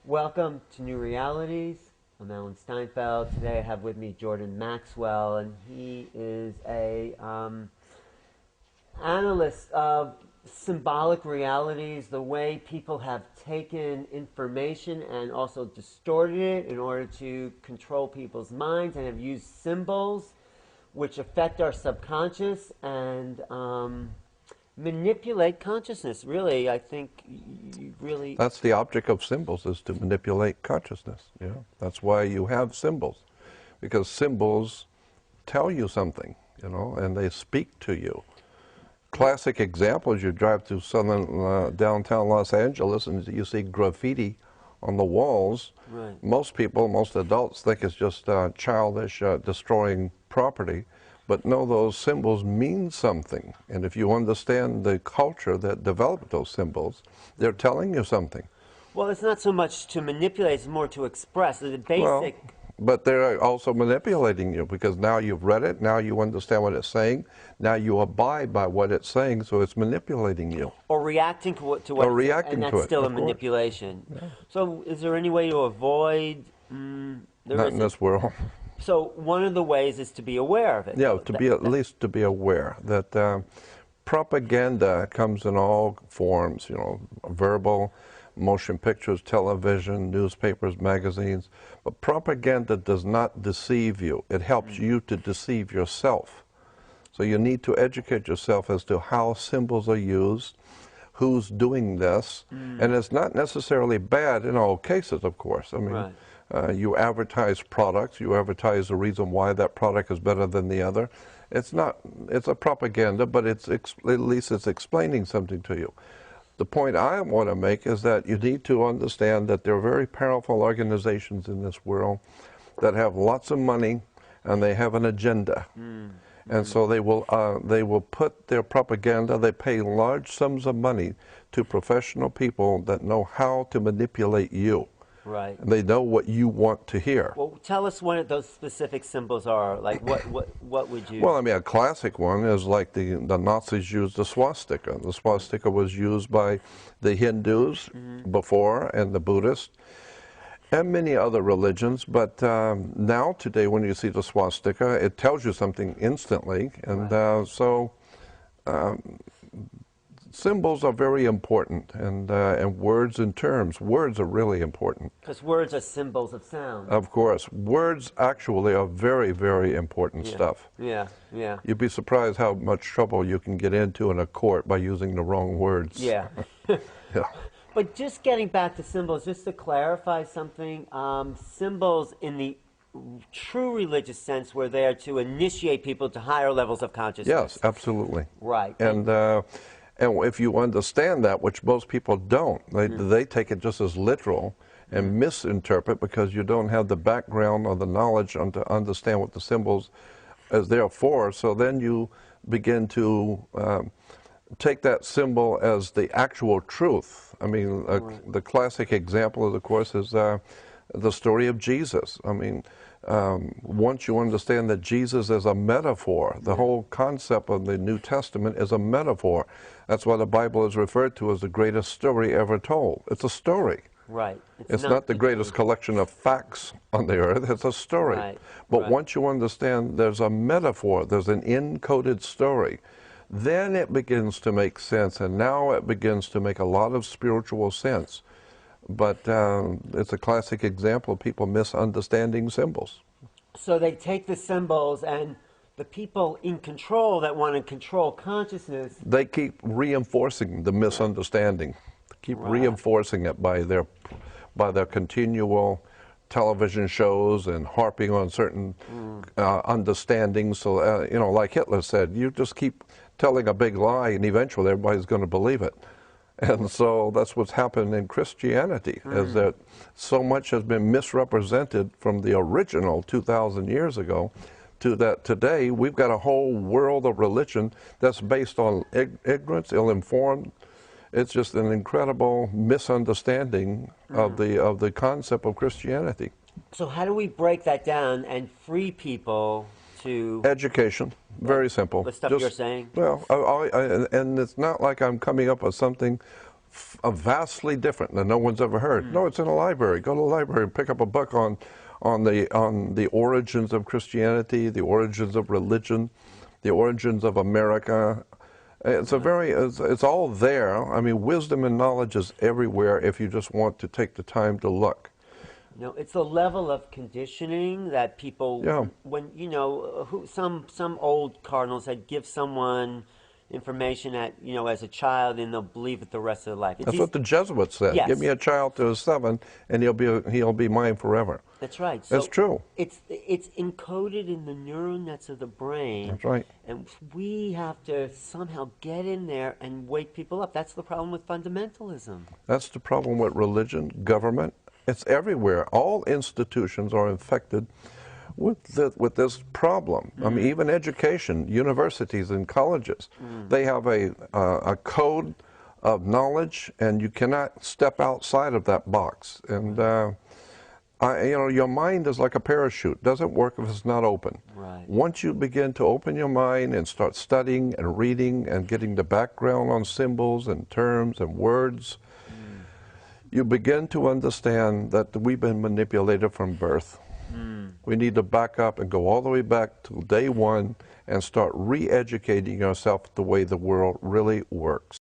Welcome to New Realities. I'm Alan Steinfeld. Today I have with me Jordan Maxwell, and he is a analyst of symbolic realities, the way people have taken information and also distorted it in order to control people's minds, and have used symbols which affect our subconscious and manipulate consciousness. Really, I think you really... That's the object of symbols, is to manipulate consciousness. Yeah, that's why you have symbols, because symbols tell you something, and they speak to you. Classic examples: you drive through downtown Los Angeles and you see graffiti on the walls. Right. Most people, most adults, think it's just childish, destroying property. But no, those symbols mean something. And if you understand the culture that developed those symbols, they're telling you something. Well, it's not so much to manipulate, it's more to express. The basic... Well, but they're also manipulating you, because now you've read it, now you understand what it's saying, now you abide by what it's saying, so it's manipulating you. Or reacting to what Or reacting and to that's it, still a of course. manipulation. Yeah. So is there any way to avoid... Not in this world. So one of the ways is to be aware of it. Yeah, at least to be aware that propaganda comes in all forms, verbal, motion pictures, television, newspapers, magazines. But propaganda does not deceive you. It helps you to deceive yourself. So you need to educate yourself as to how symbols are used, who's doing this, and it's not necessarily bad in all cases, of course. I mean, right. You advertise products, you advertise the reason why that product is better than the other. It's a propaganda, but at least it's explaining something to you. The point I want to make is that you need to understand that there are very powerful organizations in this world that have lots of money and they have an agenda. And so they will put their propaganda, they pay large sums of money to professional people that know how to manipulate you. Right. And they know what you want to hear. Well, tell us what those specific symbols are. Like, what would you... Well, I mean, a classic one is like the Nazis used the swastika. The swastika was used by the Hindus before, and the Buddhists, and many other religions. But now, today, when you see the swastika, it tells you something instantly. And symbols are very important, and words and terms. Words are really important. Because words are symbols of sound. Of course. Words actually are very, very important stuff. Yeah, yeah. You'd be surprised how much trouble you can get into in a court by using the wrong words. Yeah. Yeah. But just getting back to symbols, just to clarify something, symbols in the true religious sense were there to initiate people to higher levels of consciousness. Yes, absolutely. Right. And if you understand that, which most people don't, they take it just as literal and misinterpret, because you don't have the background or the knowledge to understand what the symbols is there for. So then you begin to take that symbol as the actual truth. I mean, the classic example, of course, is the story of Jesus. I mean, once you understand that Jesus is a metaphor, the whole concept of the New Testament is a metaphor. That's why the Bible is referred to as the greatest story ever told. It's a story. Right. It's not the greatest collection of facts on the earth. It's a story. Right. But once you understand there's a metaphor, there's an encoded story, then it begins to make sense, and now it begins to make a lot of spiritual sense. But it's a classic example of people misunderstanding symbols. So they take the symbols, and the people in control that want to control consciousness... They keep reinforcing the misunderstanding. Keep reinforcing it by their continual television shows and harping on certain understandings. So, like Hitler said, you just keep telling a big lie, and eventually everybody's going to believe it. And so that's what's happened in Christianity, is that so much has been misrepresented from the original 2,000 years ago to that today we've got a whole world of religion that's based on ignorance, ill-informed. It's just an incredible misunderstanding of the concept of Christianity. So how do we break that down and free people to... Education. Very simple. The stuff you're saying? Well, and it's not like I'm coming up with something vastly different that no one's ever heard. No, it's in a library. Go to the library and pick up a book on the origins of Christianity, the origins of religion, the origins of America. It's all there. I mean, wisdom and knowledge is everywhere if you just want to take the time to look. No, it's a level of conditioning that people, Yeah. when some old cardinal said, give someone information as a child, and they'll believe it the rest of their life. That's what the Jesuits said. Yes. Give me a child to 7, and he'll be mine forever. That's right. That's true. It's encoded in the neural nets of the brain. That's right. And we have to somehow get in there and wake people up. That's the problem with fundamentalism. That's the problem with religion, government. It's everywhere. All institutions are infected with this problem. I mean, even education, universities and colleges, they have a code of knowledge, and you cannot step outside of that box. And your mind is like a parachute. Doesn't work if it's not open. Right. Once you begin to open your mind and start studying and reading and getting the background on symbols and terms and words, you begin to understand that we've been manipulated from birth. We need to back up and go all the way back to day one and start re-educating yourself the way the world really works.